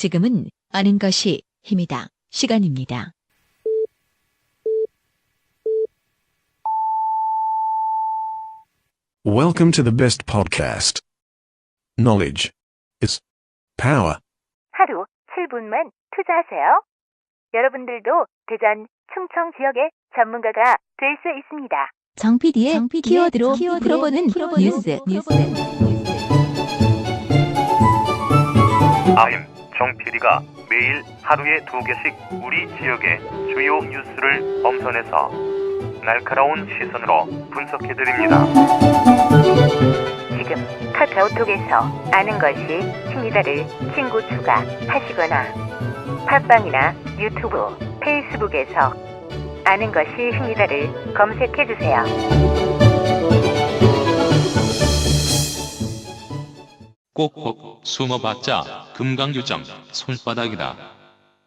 지금은 아는 것이 힘이다. 시간입니다. Welcome to the best podcast. Knowledge is power. 하루 7분만 투자하세요. 여러분들도 대전, 충청 지역의 전문가가 될 수 있습니다. 정 PD의 키워드로 풀어보는 뉴스. 아임 정 PD가 매일 하루에 2개씩 우리 지역의 주요 뉴스를 엄선해서 날카로운 시선으로 분석해드립니다. 지금 카카오톡에서 아는 것이 힘이다를 친구 추가하시거나 팟빵이나 유튜브, 페이스북에서 아는 것이 힘이다를 검색해주세요. 꼭꼭 숨어봤자 금강유정 손바닥이다.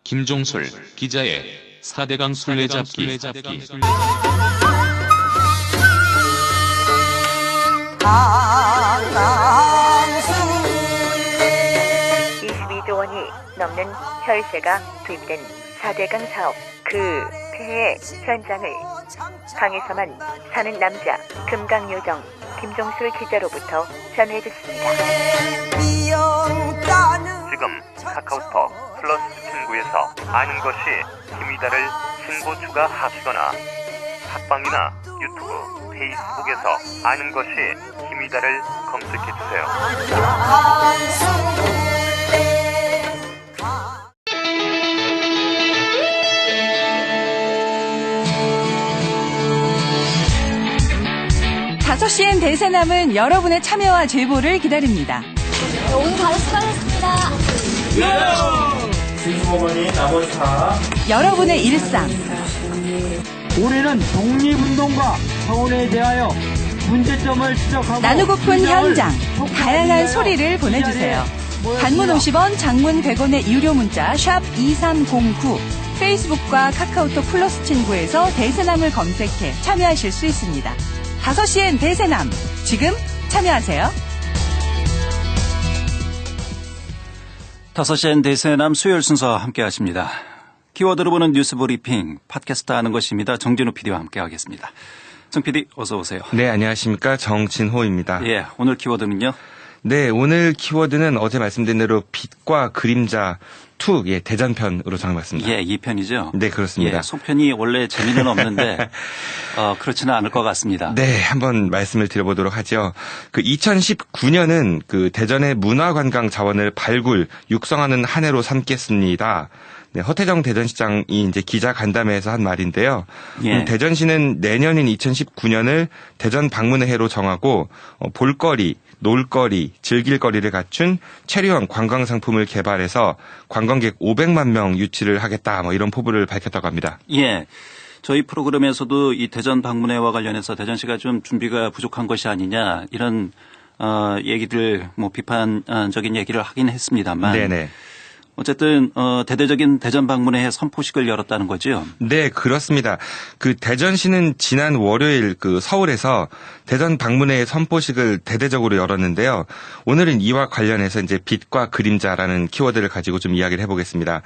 김종술 기자의 4대강 술래잡기. 22조 원이 넘는 혈세가 투입된 4대강 사업 그 폐해 현장을 강에서만 사는 남자 금강요정 김종술 기자로부터 전해듣습니다. 지금 카카오톡 플러스 친구에서 아는 것이 힘이다를 친구 추가하시거나 팟빵이나 유튜브, 페이스북에서 아는 것이 힘이다를 검색해주세요. 다섯 시엔 대세남은 여러분의 참여와 제보를 기다립니다. 오늘 바로 수고하셨습니다. 진주어머니 나머지 다 여러분의 일상, 올해는 독립운동과 성원에 대하여 문제점을 지적하고 나누고픈 현장, 다양한 소리를 보내주세요. 단문 50원, 장문 100원의 유료 문자 샵 2309, 페이스북과 카카오톡 플러스 친구에서 대세남을 검색해 참여하실 수 있습니다. 5시엔 대세남, 지금 참여하세요. 5시엔 대세남 수요일 순서 함께 하십니다. 키워드로 보는 뉴스 브리핑, 팟캐스트 하는 것입니다. 정진호 PD와 함께 하겠습니다. 정 PD 어서 오세요. 네, 안녕하십니까. 정진호입니다. 예, 오늘 키워드는요? 네, 오늘 키워드는 어제 말씀드린 대로 빛과 그림자 2, 예, 대전편으로 정해봤습니다. 예, 2편이죠? 네, 그렇습니다. 예, 속편이 원래 재미는 없는데, 그렇지는 않을 것 같습니다. 네, 한번 말씀을 드려보도록 하죠. 2019년은 대전의 문화관광 자원을 발굴, 육성하는 한 해로 삼겠습니다. 네, 허태정 대전시장이 이제 기자 간담회에서 한 말인데요. 예. 대전시는 내년인 2019년을 대전 방문의 해로 정하고 볼거리, 놀거리, 즐길거리를 갖춘 체류형 관광 상품을 개발해서 관광객 500만 명 유치를 하겠다. 이런 포부를 밝혔다고 합니다. 예. 저희 프로그램에서도 이 대전 방문회와 관련해서 대전시가 좀 준비가 부족한 것이 아니냐 이런 얘기들 비판적인 얘기를 하긴 했습니다만. 네네. 어쨌든 대대적인 대전 방문회 선포식을 열었다는 거죠. 네, 그렇습니다. 대전시는 지난 월요일 서울에서 대전 방문회 선포식을 대대적으로 열었는데요. 오늘은 이와 관련해서 이제 빛과 그림자라는 키워드를 가지고 좀 이야기를 해보겠습니다.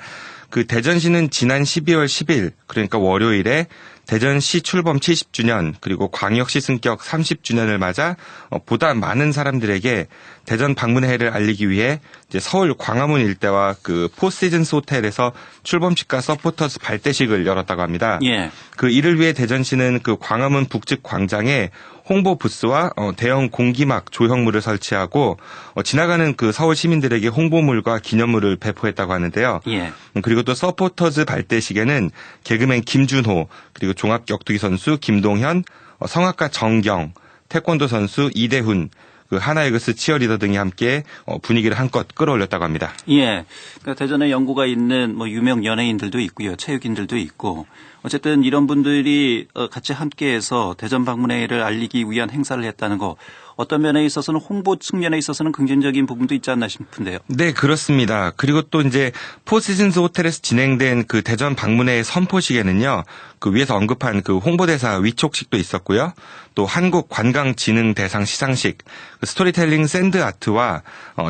대전시는 지난 12월 10일 그러니까 월요일에 대전시 출범 70주년 그리고 광역시 승격 30주년을 맞아 보다 많은 사람들에게 대전 방문회를 알리기 위해 이제 서울 광화문 일대와 포시즌스 호텔에서 출범식과 서포터스 발대식을 열었다고 합니다. 예. 이를 위해 대전시는 광화문 북측 광장에 홍보 부스와 대형 공기막 조형물을 설치하고 지나가는 서울 시민들에게 홍보물과 기념물을 배포했다고 하는데요. 예. 그리고 또 서포터즈 발대식에는 개그맨 김준호 그리고 종합격투기 선수 김동현, 성악가 정경, 태권도 선수 이대훈, 하나이글스 치어리더 등이 함께 분위기를 한껏 끌어올렸다고 합니다. 예. 그러니까 대전에 연고가 있는 유명 연예인들도 있고요. 체육인들도 있고. 어쨌든 이런 분들이 같이 함께해서 대전 방문회를 알리기 위한 행사를 했다는 거 어떤 면에 있어서는 홍보 측면에 있어서는 긍정적인 부분도 있지 않나 싶은데요. 네, 그렇습니다. 그리고 또 이제 포시즌스 호텔에서 진행된 그 대전 방문회의 선포식에는요, 그 위에서 언급한 그 홍보대사 위촉식도 있었고요. 또 한국관광진흥대상 시상식, 그 스토리텔링 샌드 아트와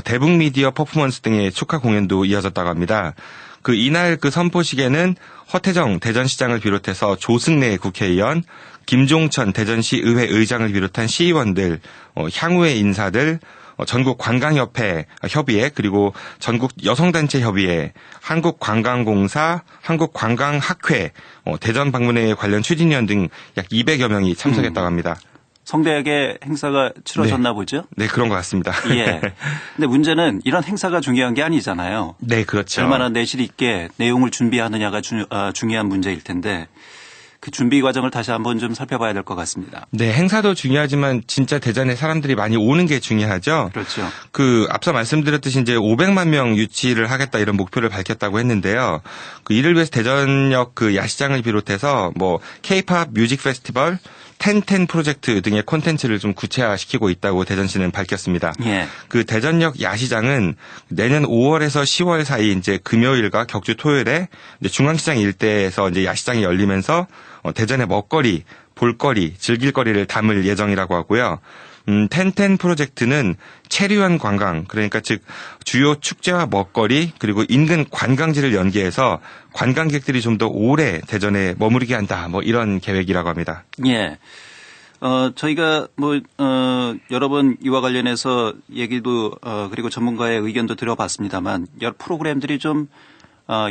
대북 미디어 퍼포먼스 등의 축하 공연도 이어졌다고 합니다. 그 이날 그 선포식에는 허태정 대전시장을 비롯해서 조승래 국회의원, 김종천 대전시 의회 의장을 비롯한 시의원들, 향후의 인사들, 전국 관광협회 협의회, 그리고 전국 여성단체 협의회, 한국관광공사, 한국관광학회, 대전 방문회 관련 추진위원 등 약 200여 명이 참석했다고 합니다. 성대하게 행사가 치러졌나 보죠? 네, 그런 것 같습니다. 예. 근데 문제는 이런 행사가 중요한 게 아니잖아요. 네, 그렇죠. 얼마나 내실 있게 내용을 준비하느냐가 중요한 문제일 텐데 그 준비 과정을 다시 한번 좀 살펴봐야 될 것 같습니다. 네, 행사도 중요하지만 진짜 대전에 사람들이 많이 오는 게 중요하죠. 그렇죠. 그 앞서 말씀드렸듯이 이제 500만 명 유치를 하겠다 이런 목표를 밝혔다고 했는데요. 그 이를 위해서 대전역 그 야시장을 비롯해서 뭐 K-팝 뮤직 페스티벌, 텐텐 프로젝트 등의 콘텐츠를 좀 구체화시키고 있다고 대전시는 밝혔습니다. 예. 그 대전역 야시장은 내년 5월에서 10월 사이 이제 금요일과 격주 토요일에 이제 중앙시장 일대에서 이제 야시장이 열리면서 대전의 먹거리, 볼거리, 즐길거리를 담을 예정이라고 하고요. 텐텐 프로젝트는 체류한 관광, 그러니까 즉 주요 축제와 먹거리 그리고 인근 관광지를 연계해서 관광객들이 좀 더 오래 대전에 머무르게 한다. 뭐 이런 계획이라고 합니다. 예. 저희가 여러 번 이와 관련해서 얘기도 그리고 전문가의 의견도 들어봤습니다만 여러 프로그램들이 좀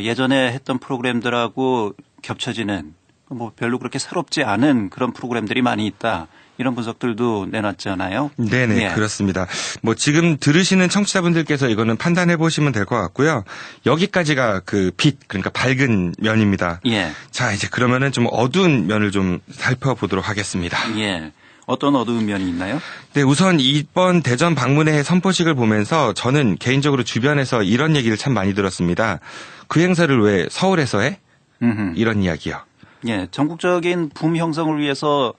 예전에 했던 프로그램들하고 겹쳐지는 뭐 별로 그렇게 새롭지 않은 그런 프로그램들이 많이 있다. 이런 분석들도 내놨잖아요. 네네, 예. 그렇습니다. 뭐 지금 들으시는 청취자분들께서 이거는 판단해 보시면 될 것 같고요. 여기까지가 그 빛, 그러니까 밝은 면입니다. 예. 자, 이제 그러면은 좀 어두운 면을 좀 살펴보도록 하겠습니다. 예. 어떤 어두운 면이 있나요? 네, 우선 이번 대전 방문회 선포식을 보면서 저는 개인적으로 주변에서 이런 얘기를 참 많이 들었습니다. 그 행사를 왜 서울에서 해? 이런 이야기요. 예, 전국적인 붐 형성을 위해서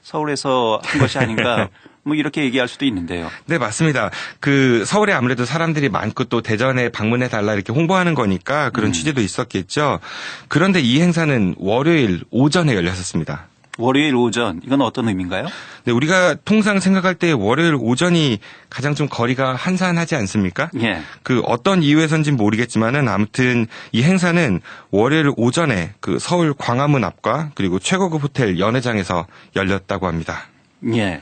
서울에서 한 것이 아닌가 뭐 이렇게 얘기할 수도 있는데요. 네, 맞습니다. 그 서울에 아무래도 사람들이 많고 또 대전에 방문해 달라 이렇게 홍보하는 거니까 그런 취지도 있었겠죠. 그런데 이 행사는 월요일 오전에 열렸었습니다. 월요일 오전, 이건 어떤 의미인가요? 네, 우리가 통상 생각할 때 월요일 오전이 가장 좀 거리가 한산하지 않습니까? 예. 그 어떤 이유에선지는 모르겠지만은 아무튼 이 행사는 월요일 오전에 그 서울 광화문 앞과 그리고 최고급 호텔 연회장에서 열렸다고 합니다. 예.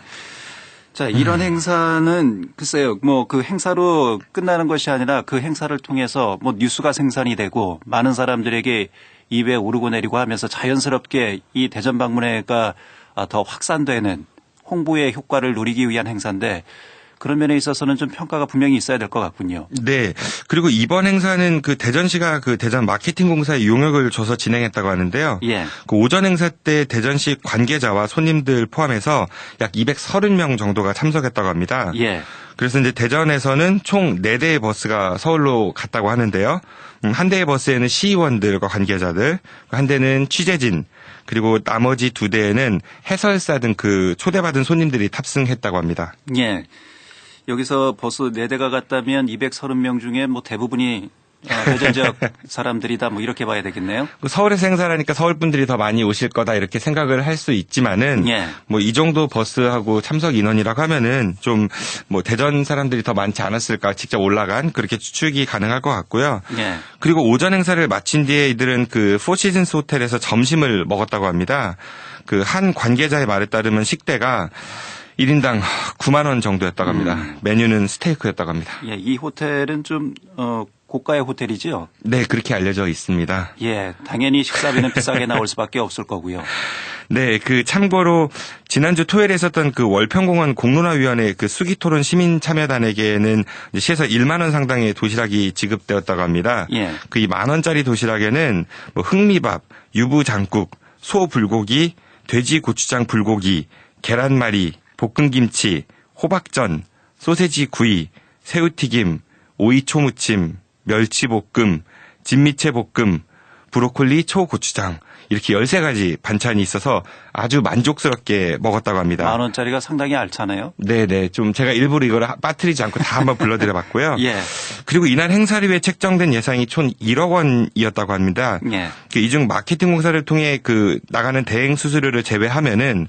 자, 이런 행사는 글쎄요, 뭐 그 행사로 끝나는 것이 아니라 그 행사를 통해서 뭐 뉴스가 생산이 되고 많은 사람들에게 입에 오르고 내리고 하면서 자연스럽게 이 대전 방문회가 더 확산되는 홍보의 효과를 누리기 위한 행사인데 그런 면에 있어서는 좀 평가가 분명히 있어야 될 것 같군요. 네. 그리고 이번 행사는 그 대전시가 그 대전 마케팅공사에 용역을 줘서 진행했다고 하는데요. 예. 그 오전 행사 때 대전시 관계자와 손님들 포함해서 약 230명 정도가 참석했다고 합니다. 예. 그래서 이제 대전에서는 총 4대의 버스가 서울로 갔다고 하는데요. 한 대의 버스에는 시의원들과 관계자들, 한 대는 취재진, 그리고 나머지 2대에는 해설사 등 그 초대받은 손님들이 탑승했다고 합니다. 예. 여기서 버스 4대가 갔다면 230명 중에 뭐 대부분이 대전 지역 사람들이다 뭐 이렇게 봐야 되겠네요. 서울에서 행사라니까 서울 분들이 더 많이 오실 거다 이렇게 생각을 할 수 있지만은 예. 뭐 이 정도 버스하고 참석 인원이라고 하면은 좀 뭐 대전 사람들이 더 많지 않았을까 직접 올라간 그렇게 추측이 가능할 것 같고요. 예. 그리고 오전 행사를 마친 뒤에 이들은 그 포시즌스 호텔에서 점심을 먹었다고 합니다. 그 한 관계자의 말에 따르면 식대가 1인당 9만 원 정도였다고 합니다. 메뉴는 스테이크였다고 합니다. 예, 이 호텔은 좀 고가의 호텔이죠? 네, 그렇게 알려져 있습니다. 예, 당연히 식사비는 비싸게 나올 수밖에 없을 거고요. 네, 그 참고로 지난주 토요일에 있었던 그 월평공원 공론화위원회 그 수기토론 시민참여단에게는 시에서 1만 원 상당의 도시락이 지급되었다고 합니다. 예. 그 이 10,000원짜리 도시락에는 뭐 흑미밥, 유부장국, 소불고기, 돼지 고추장 불고기, 계란말이, 볶음김치, 호박전, 소세지 구이, 새우튀김, 오이초무침, 멸치볶음, 진미채볶음, 브로콜리, 초고추장 이렇게 13가지 반찬이 있어서 아주 만족스럽게 먹었다고 합니다. 10,000원짜리가 상당히 알차네요. 네네. 좀 제가 일부러 이걸 빠뜨리지 않고 다 한번 불러드려봤고요. 예. 그리고 이날 행사를 위해 책정된 예산이 총 1억 원이었다고 합니다. 예. 이 중 마케팅 공사를 통해 나가는 대행 수수료를 제외하면은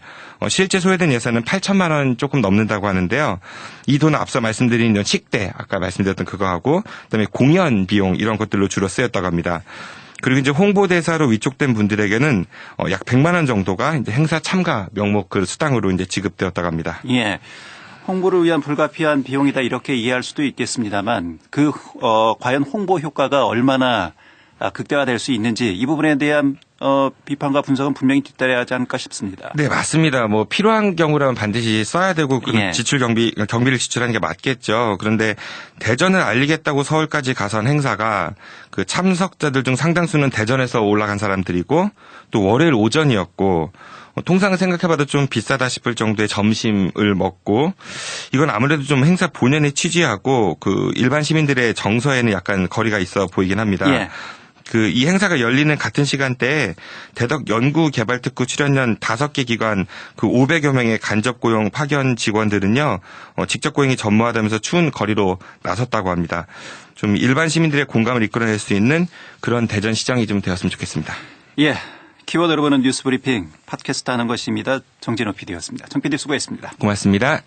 실제 소요된 예산은 8천만 원 조금 넘는다고 하는데요. 이 돈은 앞서 말씀드린 식대, 아까 말씀드렸던 그거하고 그다음에 공연 비용 이런 것들로 주로 쓰였다고 합니다. 그리고 이제 홍보대사로 위촉된 분들에게는 약 100만 원 정도가 이제 행사 참가 명목 수당으로 이제 지급되었다고 합니다. 예. 홍보를 위한 불가피한 비용이다 이렇게 이해할 수도 있겠습니다만 과연 홍보 효과가 얼마나 극대화될 수 있는지 이 부분에 대한 비판과 분석은 분명히 뒤따라야 하지 않을까 싶습니다. 네, 맞습니다. 필요한 경우라면 반드시 써야 되고 예. 경비를 지출하는 게 맞겠죠. 그런데 대전을 알리겠다고 서울까지 가선 행사가 그 참석자들 중 상당수는 대전에서 올라간 사람들이고 또 월요일 오전이었고 통상 생각해봐도 좀 비싸다 싶을 정도의 점심을 먹고 이건 아무래도 좀 행사 본연의 취지하고 일반 시민들의 정서에는 약간 거리가 있어 보이긴 합니다. 예. 이 행사가 열리는 같은 시간대에 대덕 연구개발특구 출연연 5개 기관 500여 명의 간접 고용 파견 직원들은요, 직접 고용이 전무하다면서 추운 거리로 나섰다고 합니다. 좀 일반 시민들의 공감을 이끌어낼 수 있는 그런 대전시장이 좀 되었으면 좋겠습니다. 예. 키워드 여러분은 뉴스 브리핑 팟캐스트 하는 것입니다. 정진호 PD였습니다. 정 PD 수고했습니다. 고맙습니다.